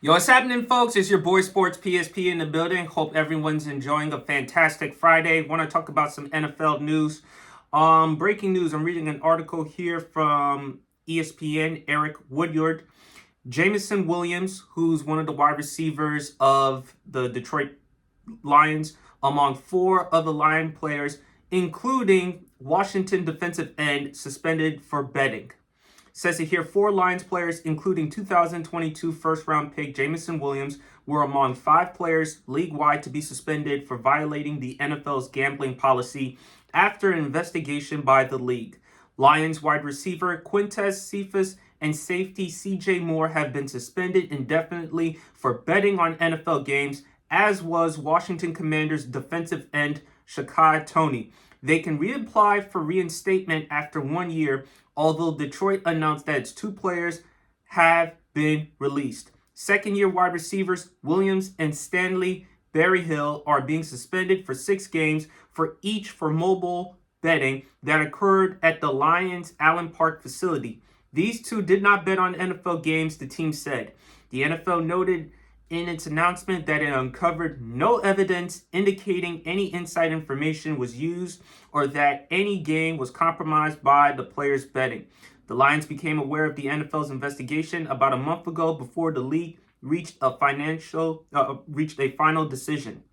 Yo, what's happening, folks? It's your boy Sports PSP in the building. Hope everyone's enjoying a fantastic Friday. Want to talk about some NFL news. Breaking news. I'm reading an article here from ESPN. Eric Woodyard, Jameson Williams, who's one of the wide receivers of the Detroit Lions, among four other Lion players, including Washington defensive end, suspended for betting. Says it here, four Lions players, including 2022 first-round pick Jameson Williams, were among five players league-wide to be suspended for violating the NFL's gambling policy after an investigation by the league. Lions wide receiver Quintez Cephus and safety C.J. Moore have been suspended indefinitely for betting on NFL games, as was Washington Commanders defensive end Shakai Toney. They can reapply for reinstatement after 1 year, although Detroit announced that its two players have been released. Second-year wide receivers Williams and Stanley Berryhill are being suspended for 6 games for each for mobile betting that occurred at the Lions Allen Park facility. These two did not bet on NFL games, the team said. The NFL noted in its announcement that it uncovered no evidence indicating any inside information was used or that any game was compromised by the players betting. The Lions became aware of the NFL's investigation about a month ago before the league reached a final decision.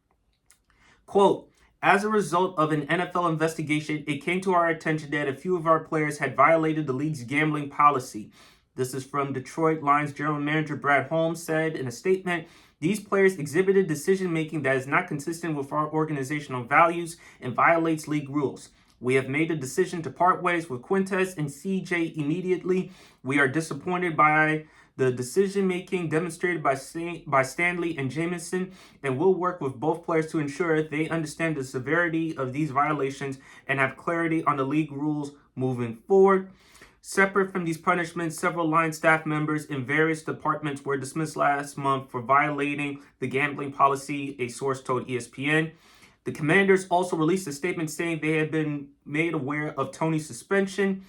Quote, as a result of an NFL investigation, it came to our attention that a few of our players had violated the league's gambling policy. This is from Detroit Lions general manager Brad Holmes said in a statement, these players exhibited decision-making that is not consistent with our organizational values and violates league rules. We have made a decision to part ways with Quintez and CJ immediately. We are disappointed by the decision-making demonstrated by Stanley and Jameson, and will work with both players to ensure they understand the severity of these violations and have clarity on the league rules moving forward. Separate from these punishments, several Lions staff members in various departments were dismissed last month for violating the gambling policy, a source told ESPN. The Commanders also released a statement saying they had been made aware of Toney's suspension.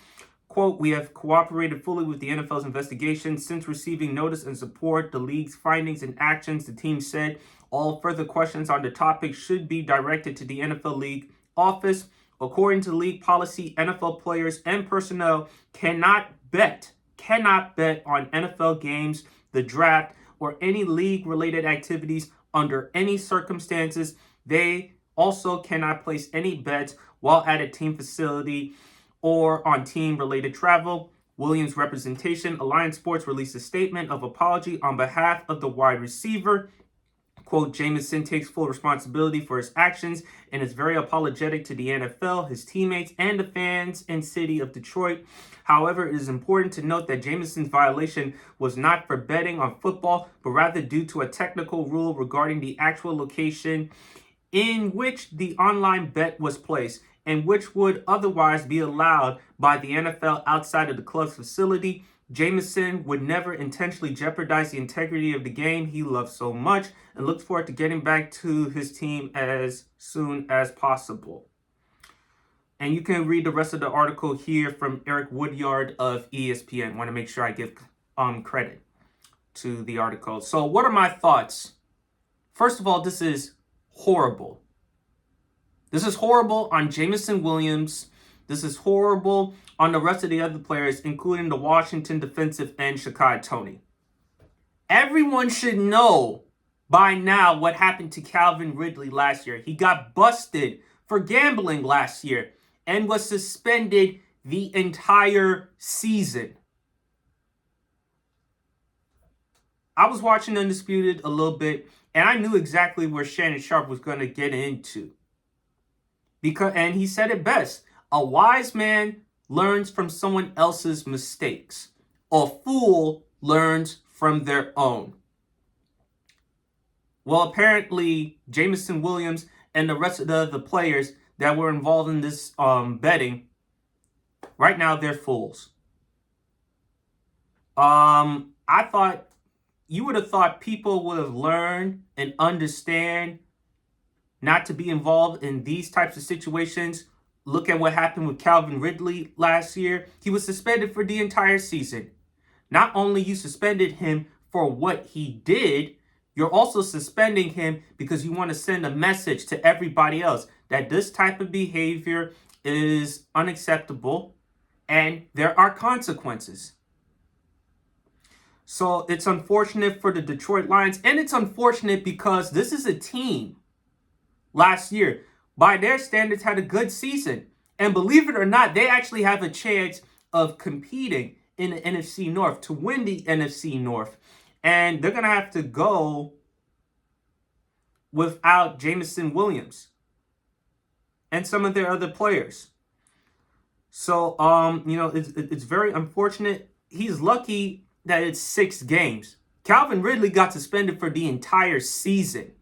Quote, we have cooperated fully with the NFL's investigation since receiving notice and support the league's findings and actions, the team said. All further questions on the topic should be directed to the NFL League office. According to league policy, NFL players and personnel cannot bet on NFL games, the draft, or any league-related activities under any circumstances. They also cannot place any bets while at a team facility or on team-related travel. Williams' representation, Alliance Sports, released a statement of apology on behalf of the wide receiver. Quote, Jameson takes full responsibility for his actions and is very apologetic to the NFL, his teammates, and the fans and city of Detroit. However, it is important to note that Jameson's violation was not for betting on football, but rather due to a technical rule regarding the actual location in which the online bet was placed, and which would otherwise be allowed by the NFL outside of the club's facility. Jameson would never intentionally jeopardize the integrity of the game he loves so much and looks forward to getting back to his team as soon as possible. And you can read the rest of the article here from Eric Woodyard of ESPN. Want to make sure I give credit to the article. So what are my thoughts? First of all, this is horrible. This is horrible on Jameson Williams. This is horrible on the rest of the other players, including the Washington defensive end Shakai Toney. Everyone should know by now what happened to Calvin Ridley last year. He got busted for gambling last year and was suspended the entire season. I was watching Undisputed a little bit, and I knew exactly where Shannon Sharpe was going to get into. And he said it best. A wise man learns from someone else's mistakes. A fool learns from their own. Well, apparently, Jameson Williams and the rest of the players that were involved in this betting, right now, they're fools. You would have thought people would have learned and understand not to be involved in these types of situations. Look at what happened with Calvin Ridley last year. He was suspended for the entire season. Not only you suspended him for what he did, you're also suspending him because you want to send a message to everybody else that this type of behavior is unacceptable and there are consequences. So it's unfortunate for the Detroit Lions, and it's unfortunate because this is a team last year, by their standards, had a good season. And believe it or not, they actually have a chance of competing in the NFC North, to win the NFC North. And they're going to have to go without Jameson Williams and some of their other players. So, it's very unfortunate. He's lucky that it's 6 games. Calvin Ridley got suspended for the entire season.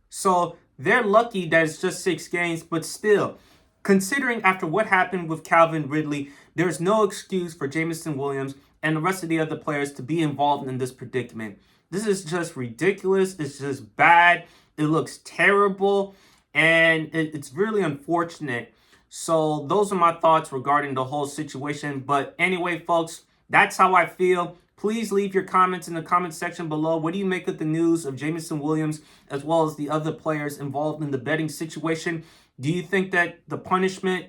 So they're lucky that it's just 6 games, but still, considering after what happened with Calvin Ridley, there's no excuse for Jameson Williams and the rest of the other players to be involved in this predicament. This is just ridiculous. It's just bad. It looks terrible, and it's really unfortunate. So those are my thoughts regarding the whole situation. But anyway, folks, that's how I feel. Please leave your comments in the comment section below. What do you make of the news of Jameson Williams as well as the other players involved in the betting situation? Do you think that the punishment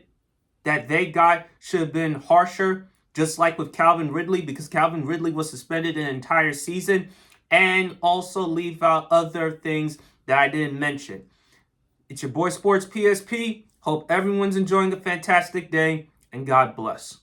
that they got should have been harsher, just like with Calvin Ridley, because Calvin Ridley was suspended an entire season? And also leave out other things that I didn't mention. It's your boy Sports PSP. Hope everyone's enjoying a fantastic day, and God bless.